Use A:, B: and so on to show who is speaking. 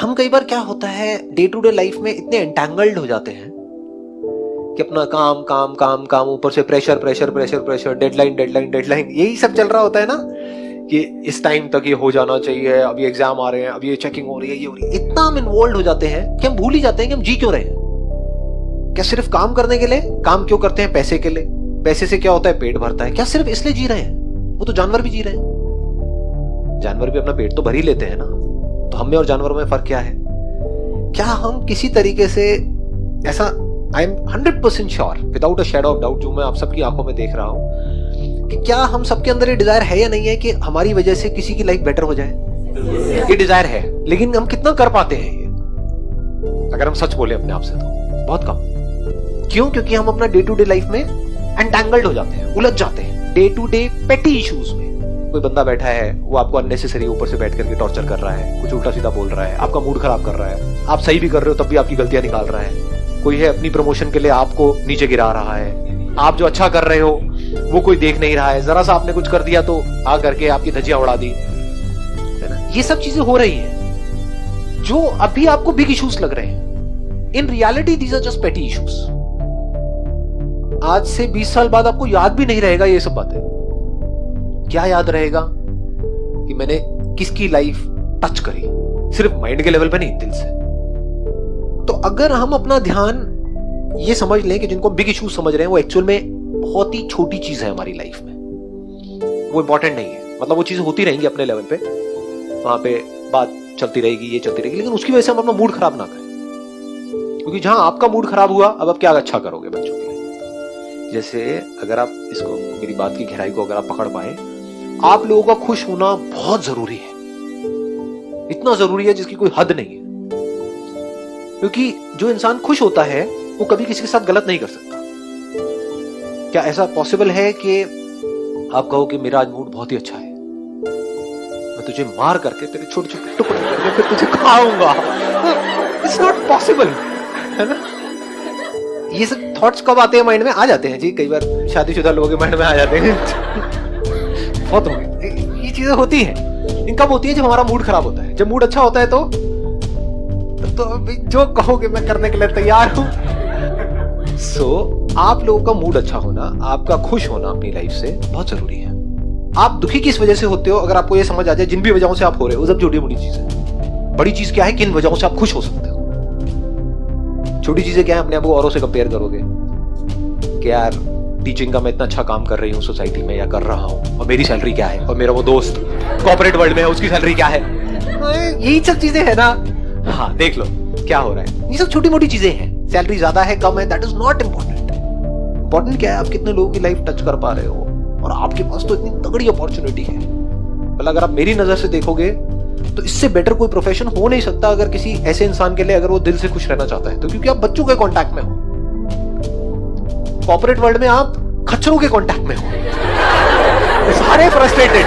A: हम कई बार क्या होता है डे टू डे लाइफ में इतने एंटैंगल्ड हो जाते हैं कि अपना काम काम काम काम, ऊपर से pressure pressure pressure pressure, deadline deadline deadline, यही सब चल रहा होता है ना कि इस टाइम तक ये हो जाना चाहिए, अभी एग्जाम आ रहे हैं, अभी ये चेकिंग हो रही है, ये हो रही है। इतना हम इन्वॉल्व हो जाते हैं कि हम भूल ही जाते हैं कि हम जी क्यों रहे हैं। क्या सिर्फ काम करने के लिए? काम क्यों करते हैं? पैसे के लिए। पैसे से क्या होता है? पेट भरता है। क्या सिर्फ इसलिए जी रहे हैं? वो तो जानवर भी जी रहे हैं। जानवर भी अपना पेट तो भर ही लेते हैं ना। तो हम में और जानवरों में फर्क क्या है? क्या हम किसी तरीके से ऐसा, I am 100% sure without a shadow of doubt, जो मैं आप सबकी आंखों में देख रहा हूं, कि क्या हम सबके अंदर ये डिजायर है या नहीं है कि हमारी वजह से किसी की लाइफ बेटर हो जाए? ये डिजायर है, लेकिन हम कितना कर पाते हैं ये? अगर हम सच बोले अपने आप से तो बहुत कम। क्यों? क्योंकि हम अपना डे टू डे लाइफ में एंटैंगल्ड हो जाते हैं, उलझ जाते हैं डे टू डे पेटी इश्यूज में। कोई बंदा बैठा है, वो आपको अननेसेसरी ऊपर से बैठ करके टॉर्चर कर रहा है, कुछ उल्टा सीधा बोल रहा है, आपका मूड खराब कर रहा है, आप सही भी कर रहे हो तब भी आपकी गलतियां निकाल रहा है। कोई है अपनी प्रमोशन के लिए आपको नीचे गिरा रहा है, आप जो अच्छा कर रहे हो वो कोई देख नहीं रहा है, जरा सा आपने कुछ कर दिया तो आ करके आपकी धज्जियां उड़ा दी, है ना। ये सब चीजें हो रही है जो अभी आपको बिग इश्यूज लग रहे हैं। In reality these are just petty issues. आज से 20 साल बाद आपको याद भी नहीं रहेगा ये सब बातें। क्या याद रहेगा? कि मैंने किसकी लाइफ टच करी, सिर्फ माइंड के लेवल पे नहीं, दिल से। तो अगर हम अपना ध्यान ये समझ लें कि जिनको बिग इश्यूज समझ रहे हैं वो एक्चुअल में बहुत ही छोटी चीज है हमारी लाइफ में, वो इंपॉर्टेंट नहीं है। मतलब वो चीजें होती रहेंगी अपने लेवल पे, वहां पे बात चलती रहेगी, ये चलती रहेगी, लेकिन उसकी वजह से हम अपना मूड खराब ना करें। क्योंकि जहां आपका मूड खराब हुआ, अब आप क्या अच्छा करोगे बच्चों के लिए? जैसे अगर आप इसको, मेरी बात की गहराई को अगर आप पकड़ पाए, आप लोगों का खुश होना बहुत जरूरी है। इतना जरूरी है जिसकी कोई हद नहीं है। क्योंकि जो इंसान खुश होता है वो कभी किसी के साथ गलत नहीं कर सकता। क्या ऐसा पॉसिबल है कि आप कहो कि मेरा आज मूड बहुत ही अच्छा है, मैं तुझे मार करके, तेरे छोटे छोटे टुकड़े करके फिर तुझे खाऊंगा? इट्स नॉट पॉसिबल, है ना। ये सब थॉट्स कब आते हैं माइंड में? आ जाते हैं जी, कई बार शादीशुदा लोगों के माइंड में आ जाते हैं। बहुत हो गई, ये चीजें होती हैं। इन कब होती है? जब हमारा मूड खराब होता है। जब मूड अच्छा होता है तो जो कहोगे मैं करने के लिए तैयार हूं। आप लोगों का मूड अच्छा होना, आपका खुश होना अपनी लाइफ से बहुत जरूरी है। आप दुखी किस वजह से होते हो? अगर आपको ये समझ आ जाए जिन भी वजहों से आप हो रहे हो, वो सब छोटी मोटी चीज है। बड़ी चीज क्या है? किन वजहों से आप खुश हो सकते हो। छोटी चीजें क्या है? अपने आप को औरों से कंपेयर करोगे कि यार टीचिंग का मैं इतना अच्छा काम कर रही हूँ सोसाइटी में, या कर रहा हूँ, और मेरी सैलरी क्या है, और मेरा वो दोस्त कॉर्पोरेट वर्ल्ड में है, उसकी सैलरी क्या है। यही सब चीजें है ना। हाँ, देख लो क्या हो रहा है। ये सब छोटी मोटी चीजें हैं। सैलरी ज्यादा है कम है, that is not important. Important क्या है? आप कितने लोगों की लाइफ टच कर पा रहे हो, और आपके पास तो इतनी तगड़ी अपॉर्चुनिटी है। मतलब अगर आप मेरी नजर से देखोगे तो इससे बेटर कोई प्रोफेशन हो नहीं सकता अगर किसी ऐसे इंसान के लिए, अगर वो दिल से खुश रहना चाहता है तो। क्योंकि आप बच्चों के कांटेक्ट में हो, कॉर्पोरेट वर्ल्ड में आप खच्चरों के कांटेक्ट में हो, सारे फ्रस्ट्रेटेड।